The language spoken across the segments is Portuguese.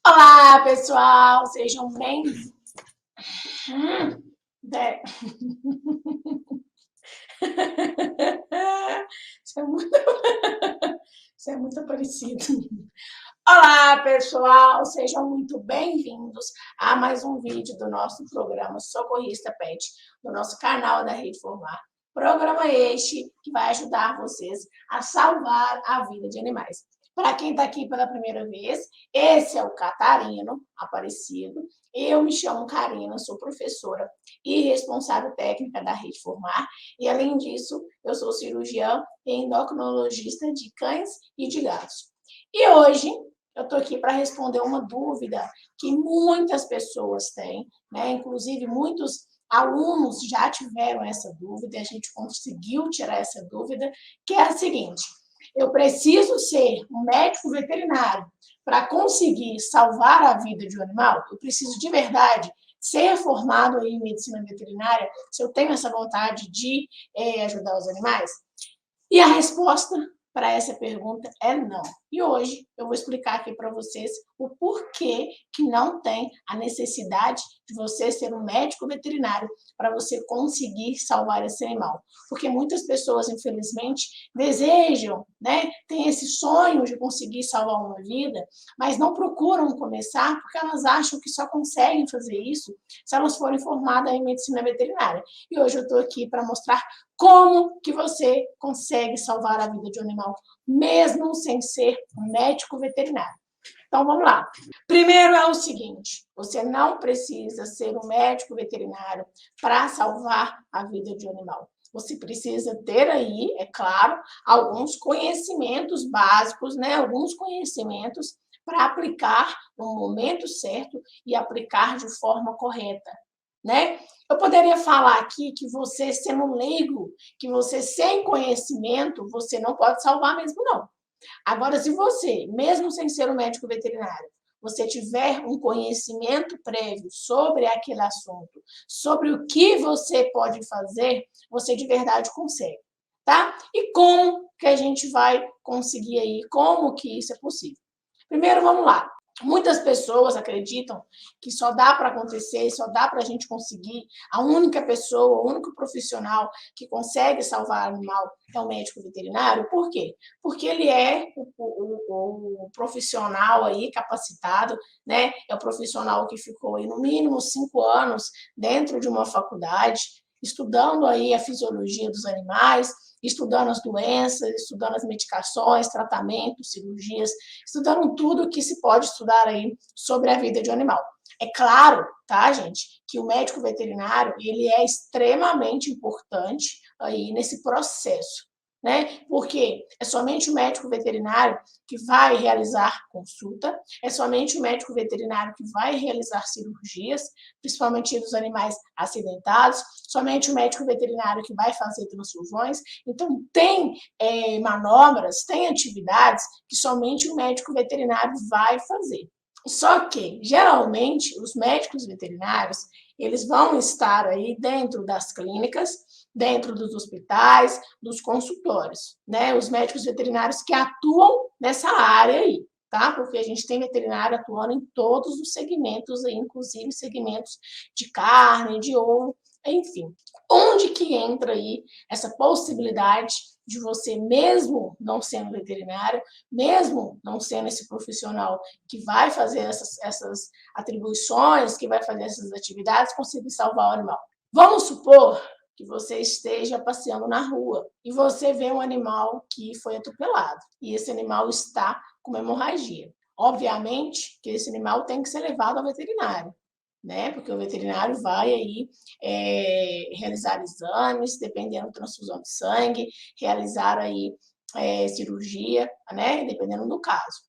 Olá, pessoal, sejam bem-vindos. De- Isso é muito, isso é muito parecido. Olá, pessoal, sejam muito bem-vindos a mais um vídeo do nosso programa Socorrista Pet, do nosso canal da Rede Formar. Programa este que vai ajudar vocês a salvar a vida de animais. Para quem está aqui pela primeira vez, esse é o Catarino Aparecido. Eu me chamo Karina, sou professora e responsável técnica da Rede Formar. E, além disso, eu sou cirurgiã e endocrinologista de cães e de gatos. E hoje eu estou aqui para responder uma dúvida que muitas pessoas têm, né? Inclusive, muitos alunos já tiveram essa dúvida e a gente conseguiu tirar essa dúvida, que é a seguinte: eu preciso ser um médico veterinário para conseguir salvar a vida de um animal? Eu preciso de verdade ser formado em medicina veterinária se eu tenho essa vontade de ajudar os animais? E a resposta para essa pergunta é não. E hoje eu vou explicar aqui para vocês o porquê que não tem a necessidade de você ser um médico veterinário para você conseguir salvar esse animal. Porque muitas pessoas, infelizmente, desejam, né, têm esse sonho de conseguir salvar uma vida, mas não procuram começar porque elas acham que só conseguem fazer isso se elas forem formadas em medicina veterinária. E hoje eu estou aqui para mostrar como que você consegue salvar a vida de um animal, mesmo sem ser um médico veterinário. Então, vamos lá. Primeiro é o seguinte: você não precisa ser um médico veterinário para salvar a vida de um animal. Você precisa ter aí, é claro, alguns conhecimentos básicos, né? Alguns conhecimentos para aplicar no momento certo e aplicar de forma correta, né? Eu poderia falar aqui que você, sendo leigo, que você sem conhecimento, você não pode salvar mesmo, não. Agora, se você, mesmo sem ser um médico veterinário, você tiver um conhecimento prévio sobre aquele assunto, sobre o que você pode fazer, você de verdade consegue, tá? E como que a gente vai conseguir aí? Como que isso é possível? Primeiro, vamos lá. Muitas pessoas acreditam que só dá para acontecer, só dá para a gente conseguir. A única pessoa, o único profissional que consegue salvar o animal é o médico veterinário. Por quê? Porque ele é o profissional aí capacitado, né? É o profissional que ficou aí no mínimo 5 anos dentro de uma faculdade, estudando aí a fisiologia dos animais, estudando as doenças, estudando as medicações, tratamentos, cirurgias, estudando tudo que se pode estudar aí sobre a vida de um animal. É claro, tá, gente, que o médico veterinário, ele é extremamente importante aí nesse processo, né? Porque é somente o médico veterinário que vai realizar consulta, é somente o médico veterinário que vai realizar cirurgias, principalmente dos animais acidentados, somente o médico veterinário que vai fazer transfusões. Então, tem manobras, tem atividades que somente o médico veterinário vai fazer. Só que, geralmente, os médicos veterinários, eles vão estar aí dentro das clínicas, dentro dos hospitais, dos consultórios, né? Os médicos veterinários que atuam nessa área aí, tá? Porque a gente tem veterinário atuando em todos os segmentos aí, inclusive segmentos de carne, de ovo, enfim. Onde que entra aí essa possibilidade de você, mesmo não sendo veterinário, mesmo não sendo esse profissional que vai fazer essas atribuições, que vai fazer essas atividades, conseguir salvar o animal? Vamos supor que você esteja passeando na rua e você vê um animal que foi atropelado e esse animal está com hemorragia. Obviamente que esse animal tem que ser levado ao veterinário, né? Porque o veterinário vai aí realizar exames, dependendo da transfusão de sangue, realizar aí cirurgia, né? Dependendo do caso.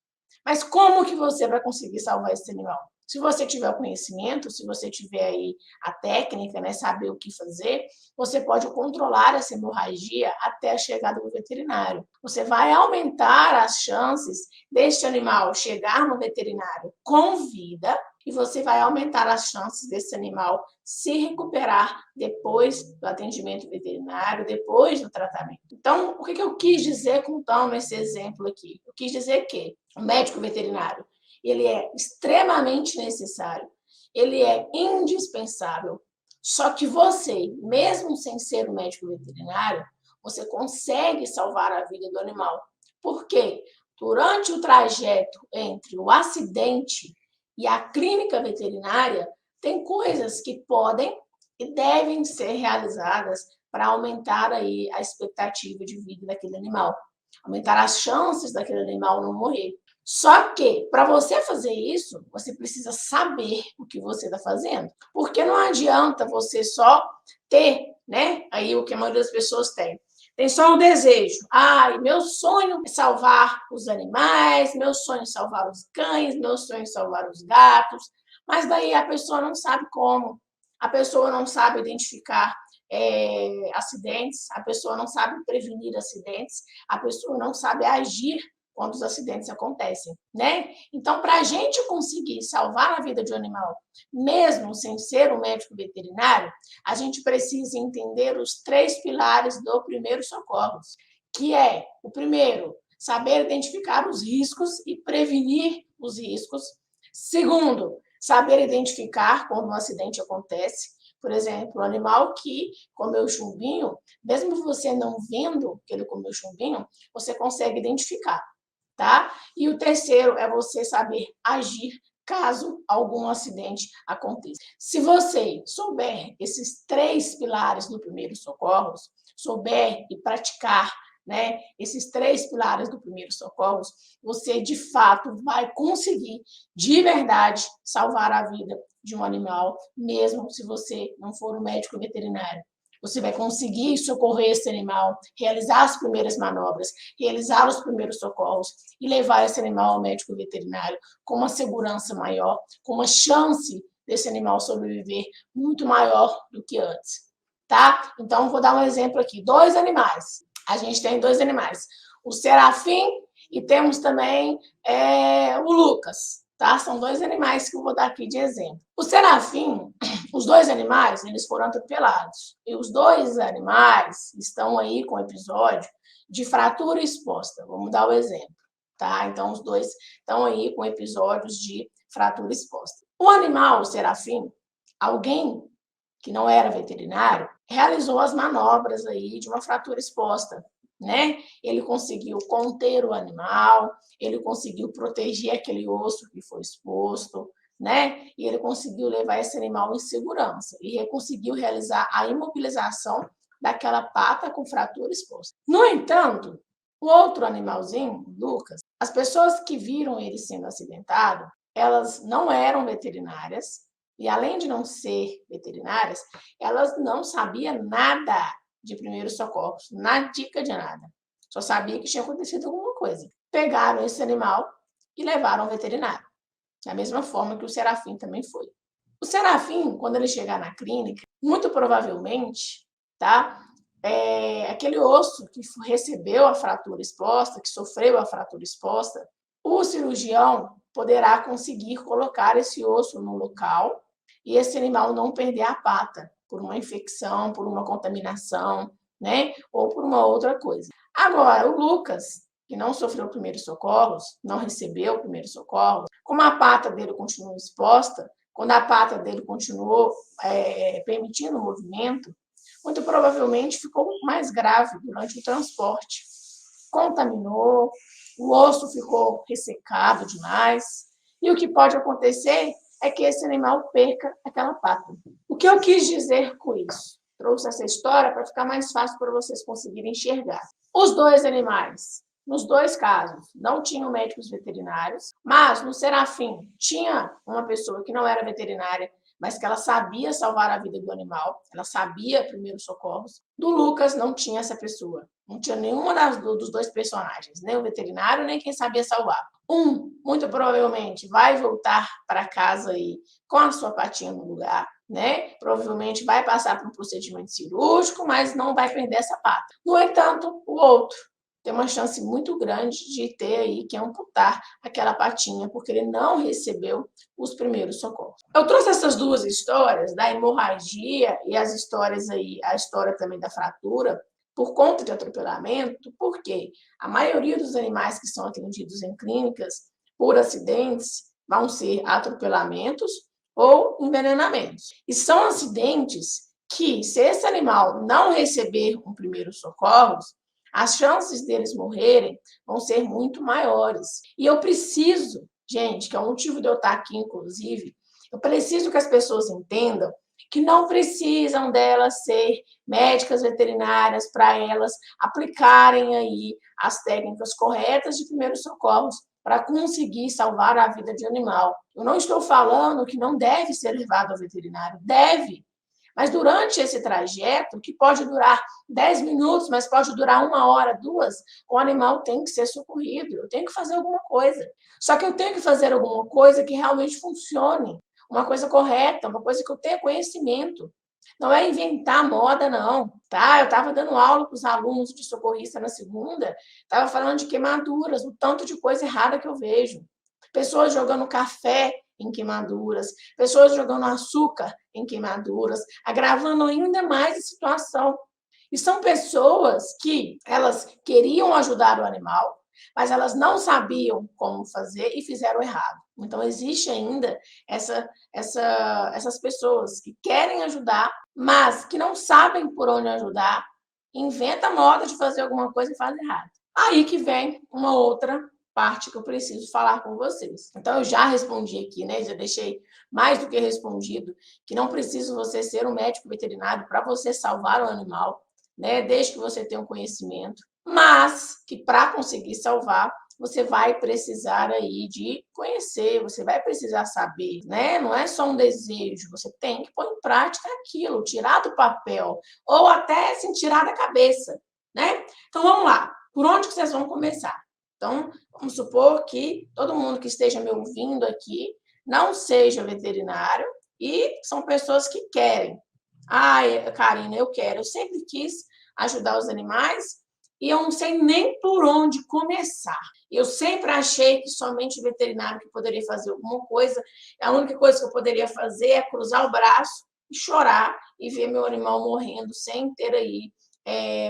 Mas como que você vai conseguir salvar esse animal? Se você tiver o conhecimento, se você tiver aí a técnica, né, saber o que fazer, você pode controlar essa hemorragia até a chegada do veterinário. Você vai aumentar as chances deste animal chegar no veterinário com vida e você vai aumentar as chances desse animal se recuperar depois do atendimento veterinário, depois do tratamento. Então, o que eu quis dizer com esse exemplo aqui? Eu quis dizer que o médico veterinário, ele é extremamente necessário, ele é indispensável. Só que você, mesmo sem ser um médico veterinário, você consegue salvar a vida do animal. Por quê? Durante o trajeto entre o acidente e a clínica veterinária, tem coisas que podem e devem ser realizadas para aumentar aí a expectativa de vida daquele animal, aumentar as chances daquele animal não morrer. Só que, para você fazer isso, você precisa saber o que você está fazendo. Porque não adianta você só ter, né? Aí o que a maioria das pessoas tem. Tem só um desejo. Meu sonho é salvar os animais, meu sonho é salvar os cães, meu sonho é salvar os gatos. Mas daí a pessoa não sabe como. A pessoa não sabe identificar acidentes, a pessoa não sabe prevenir acidentes, a pessoa não sabe agir quando os acidentes acontecem, né? Então, para a gente conseguir salvar a vida de um animal, mesmo sem ser um médico veterinário, a gente precisa entender os 3 pilares do primeiro socorros, que é, o primeiro, saber identificar os riscos e prevenir os riscos. Segundo, saber identificar quando um acidente acontece. Por exemplo, o animal que comeu chumbinho, mesmo você não vendo que ele comeu chumbinho, você consegue identificar. Tá? E o terceiro é você saber agir caso algum acidente aconteça. Se você souber esses 3 pilares do primeiro socorros, souber e praticar, né, esses 3 pilares do primeiro socorros, você de fato vai conseguir de verdade salvar a vida de um animal, mesmo se você não for um médico veterinário. Você vai conseguir socorrer esse animal, realizar as primeiras manobras, realizar os primeiros socorros e levar esse animal ao médico veterinário com uma segurança maior, com uma chance desse animal sobreviver muito maior do que antes, tá? Então, vou dar um exemplo aqui. 2 animais. A gente tem 2 animais. O Serafim e temos também o Lucas, tá? São 2 animais que eu vou dar aqui de exemplo. O Serafim, os 2 animais, eles foram atropelados. E os 2 animais estão aí com episódio de fratura exposta. Vamos dar o exemplo, tá? Então, os 2 estão aí com episódios de fratura exposta. O animal, o Serafim, alguém que não era veterinário, realizou as manobras aí de uma fratura exposta, né? Ele conseguiu conter o animal, ele conseguiu proteger aquele osso que foi exposto, né? E ele conseguiu levar esse animal em segurança e conseguiu realizar a imobilização daquela pata com fratura exposta. No entanto, o outro animalzinho, Lucas, as pessoas que viram ele sendo acidentado, elas não eram veterinárias e, além de não ser veterinárias, elas não sabiam nada de primeiros socorros, na dica de nada. Só sabia que tinha acontecido alguma coisa. Pegaram esse animal e levaram ao veterinário. Da mesma forma que o Serafim também foi. O Serafim, quando ele chegar na clínica, muito provavelmente, tá? Aquele osso que recebeu a fratura exposta, que sofreu a fratura exposta, o cirurgião poderá conseguir colocar esse osso no local e esse animal não perder a pata por uma infecção, por uma contaminação, né? Ou por uma outra coisa. Agora, o Lucas, que não sofreu primeiros socorros, não recebeu primeiros socorros, como a pata dele continuou exposta, quando a pata dele continuou permitindo o movimento, muito provavelmente ficou mais grave durante o transporte. Contaminou, o osso ficou ressecado demais, e o que pode acontecer é que esse animal perca aquela pata. O que eu quis dizer com isso? Trouxe essa história para ficar mais fácil para vocês conseguirem enxergar. Os 2 animais, nos 2 casos, não tinham médicos veterinários, mas no Serafim tinha uma pessoa que não era veterinária, mas que ela sabia salvar a vida do animal, ela sabia primeiros socorros. Do Lucas não tinha essa pessoa, não tinha nenhuma dos 2 personagens, nem o veterinário, nem quem sabia salvar. Muito provavelmente, vai voltar para casa aí com a sua patinha no lugar, né? Provavelmente vai passar por um procedimento cirúrgico, mas não vai perder essa pata. No entanto, o outro tem uma chance muito grande de ter aí que amputar aquela patinha, porque ele não recebeu os primeiros socorros. Eu trouxe essas 2 histórias, da hemorragia e as histórias aí, a história também da fratura, por conta de atropelamento, porque a maioria dos animais que são atendidos em clínicas por acidentes, vão ser atropelamentos ou envenenamentos. E são acidentes que, se esse animal não receber um primeiro socorro, as chances deles morrerem vão ser muito maiores. E eu preciso, gente, que é o motivo de eu estar aqui, inclusive, eu preciso que as pessoas entendam que não precisam delas ser médicas veterinárias para elas aplicarem aí as técnicas corretas de primeiros socorros para conseguir salvar a vida de um animal. Eu não estou falando que não deve ser levado ao veterinário, deve. Mas durante esse trajeto, que pode durar 10 minutos, mas pode durar 1 hora, 2, o animal tem que ser socorrido. Eu tenho que fazer alguma coisa. Só que eu tenho que fazer alguma coisa que realmente funcione. Uma coisa correta, uma coisa que eu tenha conhecimento. Não é inventar moda, não. Tá? Eu estava dando aula para os alunos de socorrista na segunda, estava falando de queimaduras, o tanto de coisa errada que eu vejo. Pessoas jogando café em queimaduras, pessoas jogando açúcar em queimaduras, agravando ainda mais a situação. E são pessoas que elas queriam ajudar o animal, mas elas não sabiam como fazer e fizeram errado. Então, existe ainda essas pessoas que querem ajudar, mas que não sabem por onde ajudar, inventa moda de fazer alguma coisa e faz errado. Aí que vem uma outra parte que eu preciso falar com vocês. Então, eu já respondi aqui, né? Já deixei mais do que respondido, que não precisa você ser um médico veterinário para você salvar o animal, né? Desde que você tenha um conhecimento, mas que para conseguir salvar, você vai precisar aí de conhecer, você vai precisar saber, né? Não é só um desejo, você tem que pôr em prática aquilo, tirar do papel, ou até assim, tirar da cabeça, né? Então, vamos lá. Por onde que vocês vão começar? Então, vamos supor que todo mundo que esteja me ouvindo aqui não seja veterinário e são pessoas que querem. Ah, Karina, eu quero. Eu sempre quis ajudar os animais e eu não sei nem por onde começar. Eu sempre achei que somente o veterinário que poderia fazer alguma coisa. A única coisa que eu poderia fazer é cruzar o braço e chorar e ver meu animal morrendo sem ter aí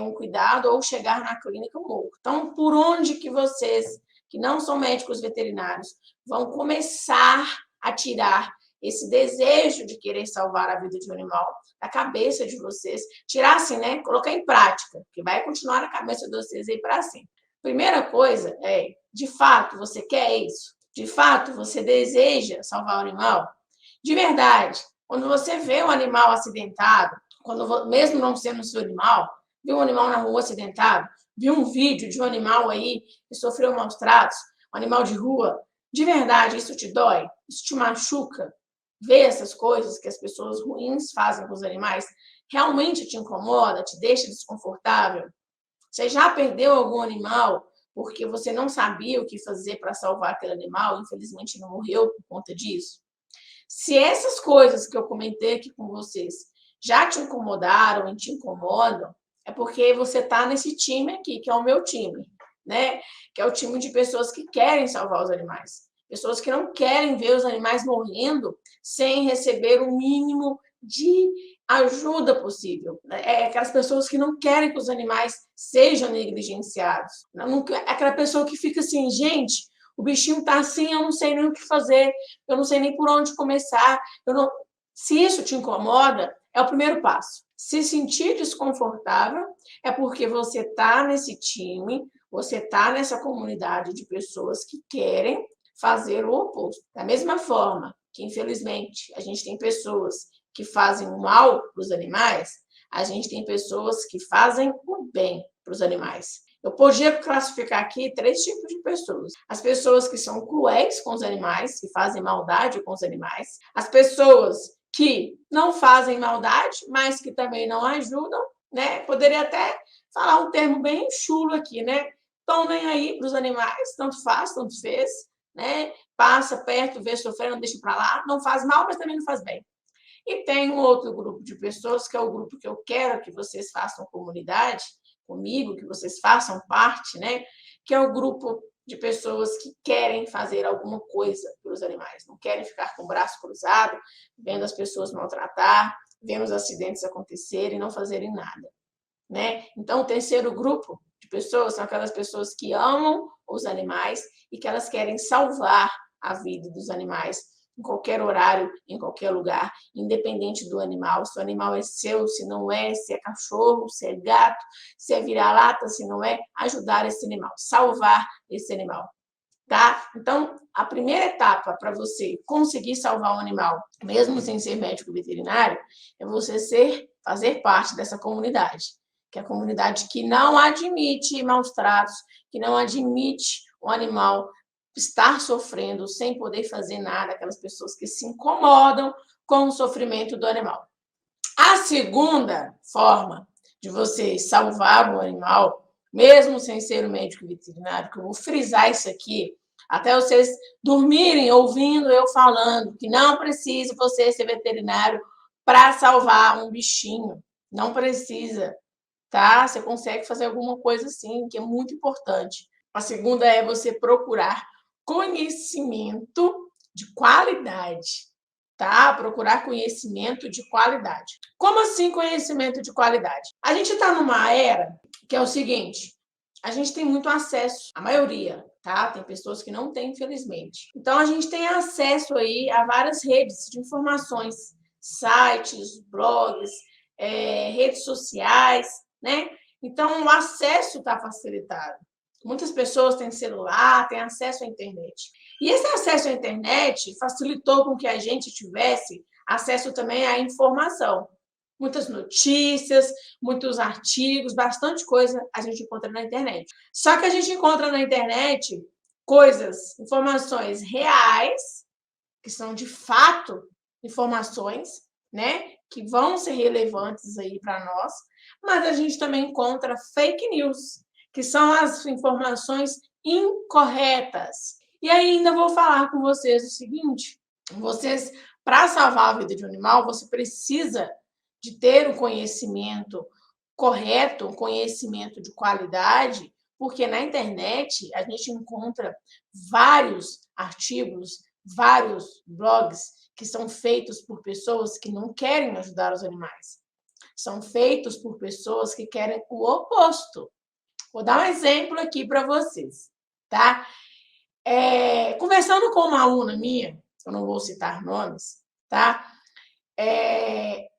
um cuidado ou chegar na clínica morto. Então, por onde que vocês, que não são médicos veterinários, vão começar a tirar esse desejo de querer salvar a vida de um animal da cabeça de vocês? Tirar assim, né? Colocar em prática, que vai continuar na cabeça de vocês aí para sempre. Primeira coisa é, de fato, você quer isso? De fato, você deseja salvar o animal? De verdade, quando você vê um animal acidentado, quando, mesmo não sendo seu animal, viu um animal na rua acidentado, viu um vídeo de um animal aí que sofreu maus tratos, um animal de rua, de verdade, isso te dói? Isso te machuca? Ver essas coisas que as pessoas ruins fazem com os animais realmente te incomoda, te deixa desconfortável? Você já perdeu algum animal porque você não sabia o que fazer para salvar aquele animal, infelizmente não morreu por conta disso? Se essas coisas que eu comentei aqui com vocês já te incomodaram e te incomodam, é porque você está nesse time aqui, que é o meu time, né? Que é o time de pessoas que querem salvar os animais. Pessoas que não querem ver os animais morrendo sem receber o mínimo de ajuda possível. É aquelas pessoas que não querem que os animais sejam negligenciados. É aquela pessoa que fica assim, gente, o bichinho tá assim, eu não sei nem o que fazer, eu não sei nem por onde começar. Se isso te incomoda, é o primeiro passo. Se sentir desconfortável é porque você está nesse time, você está nessa comunidade de pessoas que querem fazer o oposto. Da mesma forma que, infelizmente, a gente tem pessoas que fazem o mal para os animais, a gente tem pessoas que fazem o bem para os animais. Eu podia classificar aqui 3 tipos de pessoas. As pessoas que são cruéis com os animais, que fazem maldade com os animais. As pessoas que não fazem maldade, mas que também não ajudam, né? Poderia até falar um termo bem chulo aqui, né? Estão nem aí para os animais, tanto faz, tanto fez, né? Passa perto, vê sofrendo, deixa para lá. Não faz mal, mas também não faz bem. E tem um outro grupo de pessoas, que é o grupo que eu quero que vocês façam comunidade comigo, que vocês façam parte, né? Que é o grupo de pessoas que querem fazer alguma coisa pelos animais, não querem ficar com o braço cruzado, vendo as pessoas maltratar, vendo os acidentes acontecerem e não fazerem nada, né? Então, o terceiro grupo de pessoas são aquelas pessoas que amam os animais e que elas querem salvar a vida dos animais em qualquer horário, em qualquer lugar, independente do animal, se o animal é seu, se não é, se é cachorro, se é gato, se é vira-lata, se não é, ajudar esse animal, salvar esse animal. Tá? Então, a primeira etapa para você conseguir salvar um animal, mesmo sem ser médico veterinário, é você fazer parte dessa comunidade, que é a comunidade que não admite maus tratos, que não admite o animal estar sofrendo sem poder fazer nada, aquelas pessoas que se incomodam com o sofrimento do animal. A segunda forma de você salvar o animal, mesmo sem ser um médico veterinário, que eu vou frisar isso aqui, até vocês dormirem ouvindo eu falando que não precisa você ser veterinário para salvar um bichinho. Não precisa, tá? Você consegue fazer alguma coisa assim, que é muito importante. A segunda é você procurar conhecimento de qualidade, tá? Procurar conhecimento de qualidade. Como assim conhecimento de qualidade? A gente está numa era que é o seguinte, a gente tem muito acesso, a maioria, tá? Tem pessoas que não têm, infelizmente. Então, a gente tem acesso aí a várias redes de informações, sites, blogs, redes sociais, né? Então, o acesso está facilitado. Muitas pessoas têm celular, têm acesso à internet. E esse acesso à internet facilitou com que a gente tivesse acesso também à informação. Muitas notícias, muitos artigos, bastante coisa a gente encontra na internet. Só que a gente encontra na internet coisas, informações reais, que são de fato informações, né, que vão ser relevantes aí para nós, mas a gente também encontra fake news, que são as informações incorretas. E ainda vou falar com vocês o seguinte, vocês, para salvar a vida de um animal, você precisa de ter um conhecimento correto, um conhecimento de qualidade, porque na internet a gente encontra vários artigos, vários blogs que são feitos por pessoas que não querem ajudar os animais. São feitos por pessoas que querem o oposto. Vou dar um exemplo aqui para vocês, tá? Conversando com uma aluna minha, eu não vou citar nomes, tá?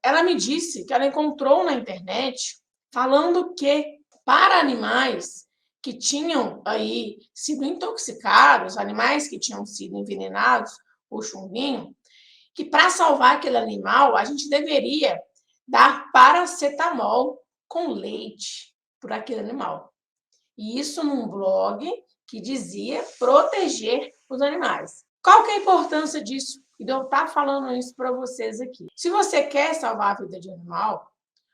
Ela me disse que ela encontrou na internet falando que para animais que tinham aí sido intoxicados, animais que tinham sido envenenados por chumbinho, que para salvar aquele animal a gente deveria dar paracetamol com leite para aquele animal. E isso num blog que dizia proteger os animais. Qual que é a importância disso? E de eu estar falando isso para vocês aqui. Se você quer salvar a vida de animal,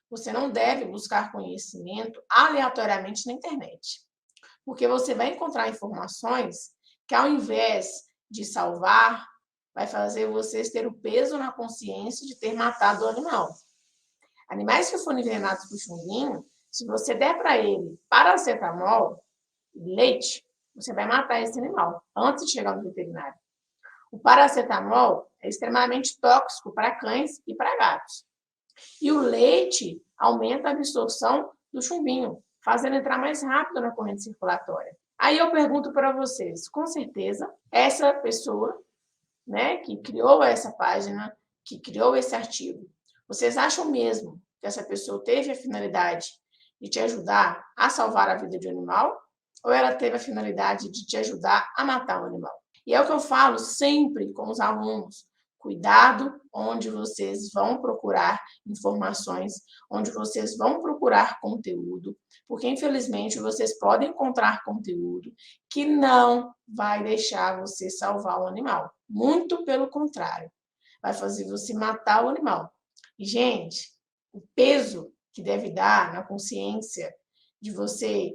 você não deve buscar conhecimento aleatoriamente na internet. Porque você vai encontrar informações que, ao invés de salvar, vai fazer vocês ter o peso na consciência de ter matado o animal. Animais que foram envenenados por chumbinho, se você der para ele paracetamol e leite, você vai matar esse animal antes de chegar no veterinário. O paracetamol é extremamente tóxico para cães e para gatos. E o leite aumenta a absorção do chumbinho, fazendo entrar mais rápido na corrente circulatória. Aí eu pergunto para vocês, com certeza, essa pessoa, né, que criou essa página, que criou esse artigo, vocês acham mesmo que essa pessoa teve a finalidade de te ajudar a salvar a vida de um animal? Ou ela teve a finalidade de te ajudar a matar um animal? E é o que eu falo sempre com os alunos. Cuidado onde vocês vão procurar informações, onde vocês vão procurar conteúdo, porque infelizmente vocês podem encontrar conteúdo que não vai deixar você salvar o animal. Muito pelo contrário, vai fazer você matar o animal. E, gente, o peso que deve dar na consciência de você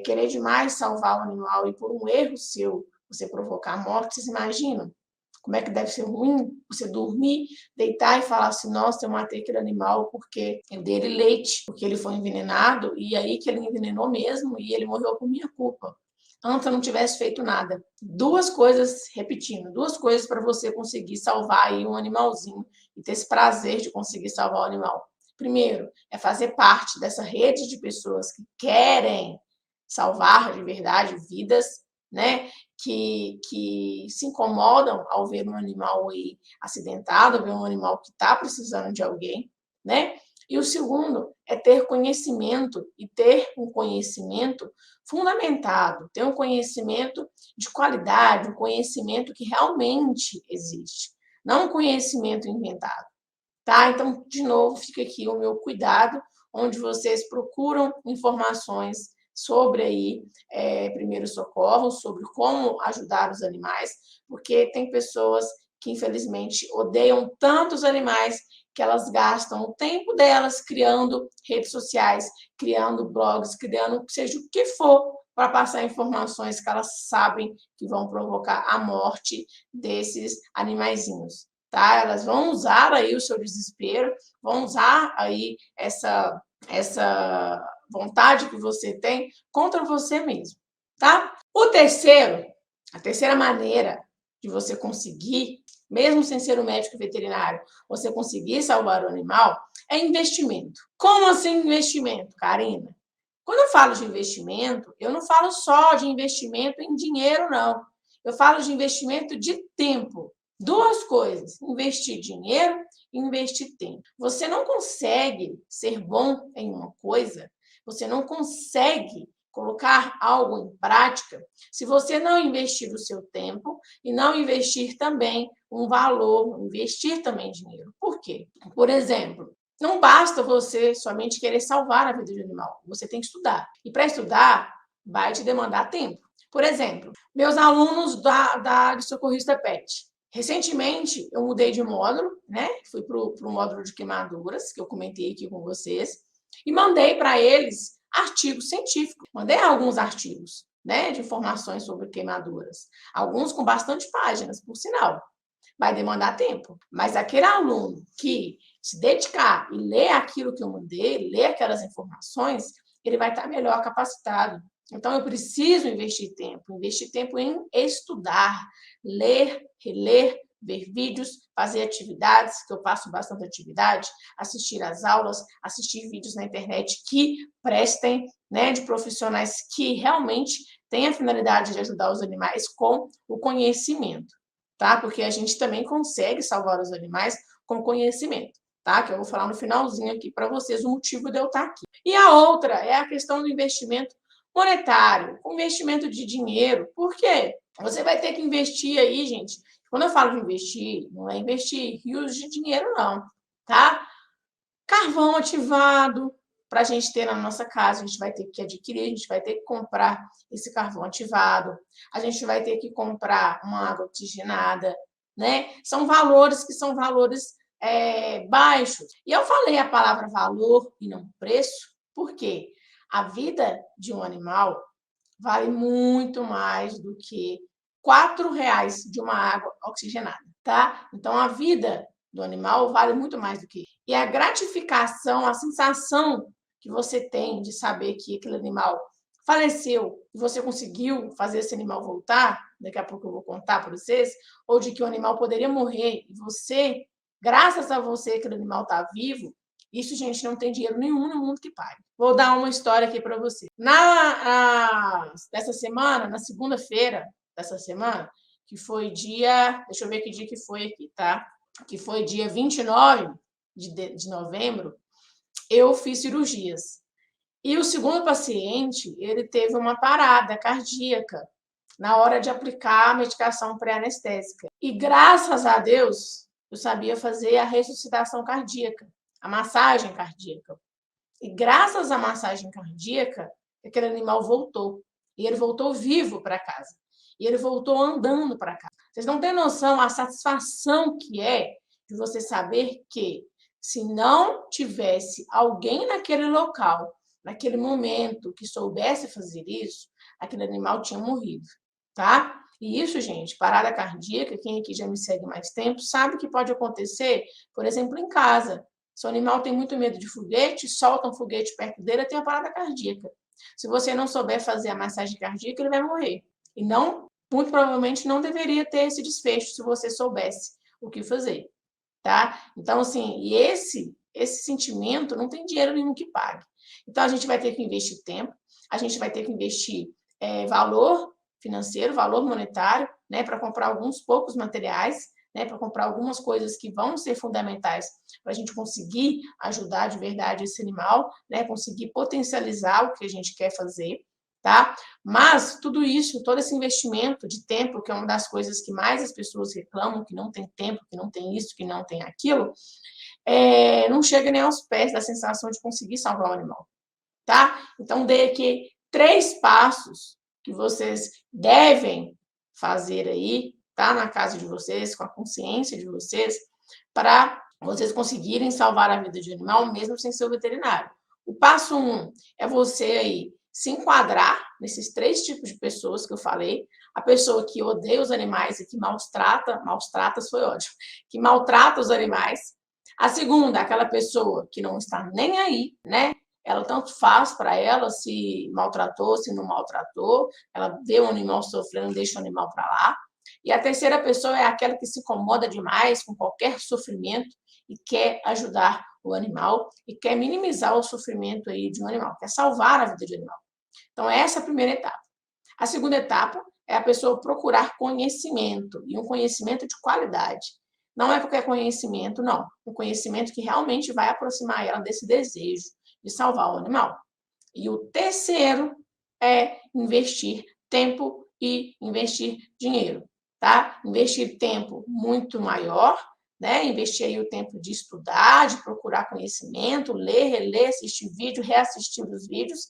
querer demais salvar o animal e por um erro seu você provocar morte, vocês imaginam? Como é que deve ser ruim você dormir, deitar e falar assim, nossa, eu matei aquele animal porque eu dei ele leite, porque ele foi envenenado, e aí que ele envenenou mesmo e ele morreu por minha culpa. Antes eu não tivesse feito nada. Duas coisas, repetindo, duas coisas para você conseguir salvar aí um animalzinho e ter esse prazer de conseguir salvar o animal. Primeiro, é fazer parte dessa rede de pessoas que querem salvar de verdade vidas, né? que se incomodam ao ver um animal aí acidentado, ao ver um animal que está precisando de alguém, né? E o segundo é ter conhecimento, e ter um conhecimento fundamentado, ter um conhecimento de qualidade, um conhecimento que realmente existe, não um conhecimento inventado, tá? Então, de novo, fica aqui o meu cuidado, onde vocês procuram informações sobre aí primeiros socorros, sobre como ajudar os animais, porque tem pessoas que infelizmente odeiam tanto os animais que elas gastam o tempo delas criando redes sociais, criando blogs, criando seja o que for para passar informações que elas sabem que vão provocar a morte desses animaizinhos, tá? Elas vão usar aí o seu desespero, vão usar aí essa vontade que você tem contra você mesmo, tá? A terceira maneira de você conseguir, mesmo sem ser um médico veterinário, você conseguir salvar o animal, é investimento. Como assim investimento, Karina? Quando eu falo de investimento, eu não falo só de investimento em dinheiro, não. Eu falo de investimento de tempo. Duas coisas, investir dinheiro e investir tempo. Você não consegue ser bom em uma coisa, você não consegue colocar algo em prática se você não investir o seu tempo e não investir também um valor, investir também dinheiro. Por quê? Por exemplo, não basta você somente querer salvar a vida de um animal, você tem que estudar. E para estudar, vai te demandar tempo. Por exemplo, meus alunos de socorrista PET. Recentemente, eu mudei de módulo, né? Fui para o módulo de queimaduras, que eu comentei aqui com vocês, e mandei para eles artigos científicos. Mandei alguns artigos, né, de informações sobre queimaduras. Alguns com bastante páginas, por sinal. Vai demandar tempo. Mas aquele aluno que se dedicar e ler aquilo que eu mandei, ler aquelas informações, ele vai estar melhor capacitado. Então, eu preciso investir tempo em estudar, ler, reler, ver vídeos, fazer atividades, que eu faço bastante atividade, assistir às aulas, assistir vídeos na internet que prestem, né, de profissionais que realmente têm a finalidade de ajudar os animais com o conhecimento, tá? Porque a gente também consegue salvar os animais com conhecimento, tá? Que eu vou falar no finalzinho aqui para vocês o motivo de eu estar aqui. E a outra é a questão do investimento monetário, investimento de dinheiro. Por quê? Você vai ter que investir aí, gente. Quando eu falo de investir, não é investir rios de dinheiro, não, tá? Carvão ativado, para a gente ter na nossa casa, a gente vai ter que adquirir, a gente vai ter que comprar esse carvão ativado, a gente vai ter que comprar uma água oxigenada, né? São valores que são valores baixos. E eu falei a palavra valor e não preço, porque a vida de um animal vale muito mais do que R$ 4 de uma água oxigenada, tá? Então, a vida do animal vale muito mais do que isso. E a gratificação, a sensação que você tem de saber que aquele animal faleceu e você conseguiu fazer esse animal voltar, daqui a pouco eu vou contar para vocês, ou de que o animal poderia morrer e você, graças a você, aquele animal está vivo, isso, gente, não tem dinheiro nenhum no mundo que pague. Vou dar uma história aqui para você. Dessa semana, na segunda-feira dessa semana, que foi dia... Deixa eu ver que dia que foi aqui, tá? Que foi dia 29 de novembro, eu fiz cirurgias. E o segundo paciente, ele teve uma parada cardíaca na hora de aplicar a medicação pré-anestésica. E graças a Deus, eu sabia fazer a ressuscitação cardíaca, a massagem cardíaca. E graças à massagem cardíaca, aquele animal voltou. E ele voltou vivo para casa. E ele voltou andando para casa. Vocês não têm noção a satisfação que é de você saber que, se não tivesse alguém naquele local, naquele momento, que soubesse fazer isso, aquele animal tinha morrido, tá? E isso, gente, parada cardíaca, quem aqui já me segue mais tempo, sabe que pode acontecer, por exemplo, em casa. Se o animal tem muito medo de foguete, solta um foguete perto dele, tem uma parada cardíaca. Se você não souber fazer a massagem cardíaca, ele vai morrer. E não, muito provavelmente não deveria ter esse desfecho se você soubesse o que fazer, tá? Então, assim, e esse sentimento não tem dinheiro nenhum que pague. Então, a gente vai ter que investir tempo, a gente vai ter que investir valor financeiro, valor monetário, né, para comprar alguns poucos materiais, né, para comprar algumas coisas que vão ser fundamentais para a gente conseguir ajudar de verdade esse animal, né, conseguir potencializar o que a gente quer fazer, tá? Mas tudo isso, todo esse investimento de tempo, que é uma das coisas que mais as pessoas reclamam, que não tem tempo, que não tem isso, que não tem aquilo, não chega nem aos pés da sensação de conseguir salvar o animal, tá? Então, dei aqui 3 passos que vocês devem fazer aí, tá? Na casa de vocês, com a consciência de vocês, para vocês conseguirem salvar a vida de um animal, mesmo sem ser o veterinário. O passo 1 é você aí se enquadrar nesses 3 tipos de pessoas que eu falei. A pessoa que odeia os animais e que maltrata foi ótimo, que maltrata os animais. A segunda, aquela pessoa que não está nem aí, né? Ela tanto faz para ela se maltratou, se não maltratou, ela vê o animal sofrendo, deixa o animal para lá. E a terceira pessoa é aquela que se incomoda demais com qualquer sofrimento e quer ajudar o animal e quer minimizar o sofrimento aí de um animal, quer salvar a vida de um animal. Então, essa é a primeira etapa. A segunda etapa é a pessoa procurar conhecimento, e um conhecimento de qualidade. Não é qualquer conhecimento, não. Um conhecimento que realmente vai aproximar ela desse desejo de salvar o animal. E o terceiro é investir tempo e investir dinheiro, tá? Investir tempo muito maior, né? Investir aí o tempo de estudar, de procurar conhecimento, ler, reler, assistir vídeo, reassistir os vídeos.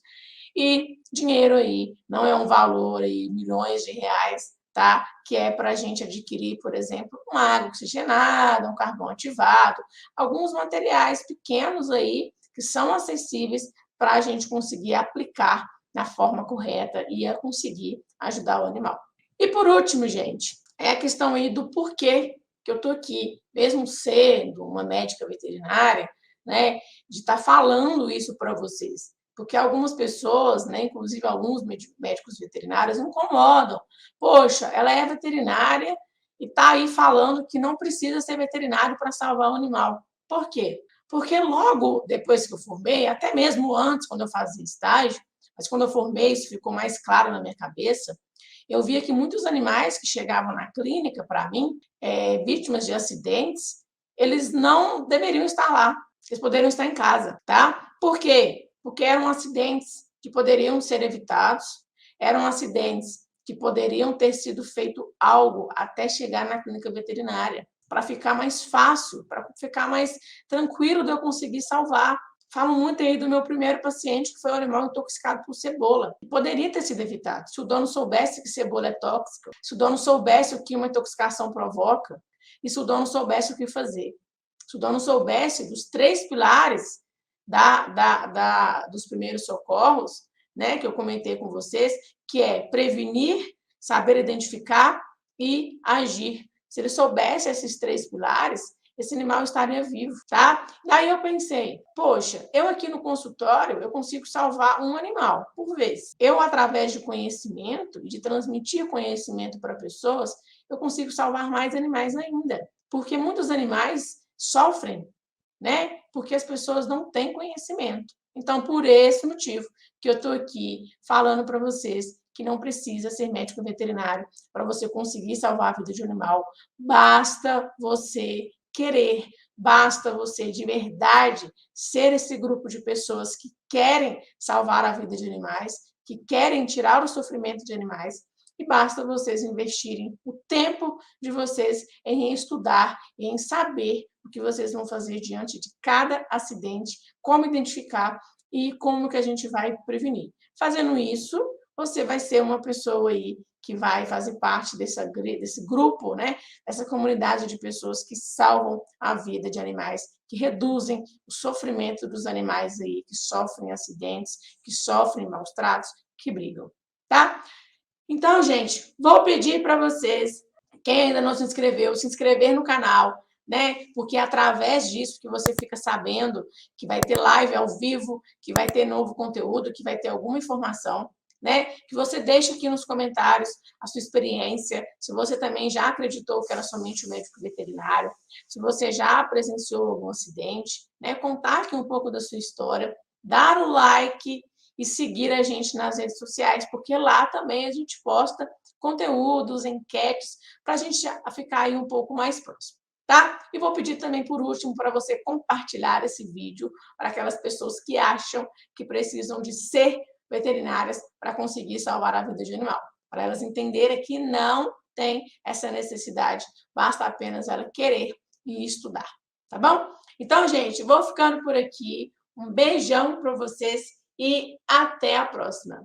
E dinheiro aí não é um valor aí, milhões de reais, tá? Que é para a gente adquirir, por exemplo, uma água oxigenada, um carvão ativado, alguns materiais pequenos aí que são acessíveis para a gente conseguir aplicar na forma correta e a conseguir ajudar o animal. E por último, gente, é a questão aí do porquê que eu estou aqui, mesmo sendo uma médica veterinária, né, de estar falando isso para vocês. Porque algumas pessoas, né, inclusive alguns médicos veterinários, incomodam. Poxa, ela é veterinária e está aí falando que não precisa ser veterinário para salvar o animal. Por quê? Porque logo depois que eu formei, até mesmo antes, quando eu fazia estágio, mas quando eu formei, isso ficou mais claro na minha cabeça, eu via que muitos animais que chegavam na clínica, para mim, vítimas de acidentes, eles não deveriam estar lá, eles poderiam estar em casa, tá? Por quê? Porque eram acidentes que poderiam ser evitados, eram acidentes que poderiam ter sido feito algo até chegar na clínica veterinária, para ficar mais fácil, para ficar mais tranquilo de eu conseguir salvar. Falo muito aí do meu primeiro paciente, que foi um animal intoxicado por cebola. Poderia ter sido evitado. Se o dono soubesse que cebola é tóxica, se o dono soubesse o que uma intoxicação provoca, e se o dono soubesse o que fazer. Se o dono soubesse dos 3 pilares dos primeiros socorros, né, que eu comentei com vocês, que é prevenir, saber identificar e agir. Se ele soubesse esses 3 pilares, esse animal estaria vivo, tá? Daí eu pensei, poxa, eu aqui no consultório, eu consigo salvar um animal por vez. Eu, através de conhecimento e de transmitir conhecimento para pessoas, eu consigo salvar mais animais ainda. Porque muitos animais sofrem, né? Porque as pessoas não têm conhecimento. Então, por esse motivo que eu estou aqui falando para vocês que não precisa ser médico veterinário para você conseguir salvar a vida de um animal. Basta você querer, basta você de verdade ser esse grupo de pessoas que querem salvar a vida de animais, que querem tirar o sofrimento de animais, e basta vocês investirem o tempo de vocês em estudar e em saber o que vocês vão fazer diante de cada acidente, como identificar e como que a gente vai prevenir. Fazendo isso, você vai ser uma pessoa aí que vai fazer parte desse grupo, né? Essa comunidade de pessoas que salvam a vida de animais, que reduzem o sofrimento dos animais aí, que sofrem acidentes, que sofrem maus tratos, que brigam, tá? Então, gente, vou pedir para vocês, quem ainda não se inscreveu, se inscrever no canal, né? Porque é através disso que você fica sabendo que vai ter live ao vivo, que vai ter novo conteúdo, que vai ter alguma informação, né? Que você deixe aqui nos comentários a sua experiência, se você também já acreditou que era somente o médico veterinário, se você já presenciou algum acidente, né? Contar aqui um pouco da sua história, dar o like e seguir a gente nas redes sociais, porque lá também a gente posta conteúdos, enquetes, para a gente ficar aí um pouco mais próximo, tá? E vou pedir também, por último, para você compartilhar esse vídeo para aquelas pessoas que acham que precisam de ser veterinárias para conseguir salvar a vida de animal, para elas entenderem que não tem essa necessidade, basta apenas ela querer e estudar, tá bom? Então, gente, vou ficando por aqui. Um beijão para vocês e até a próxima.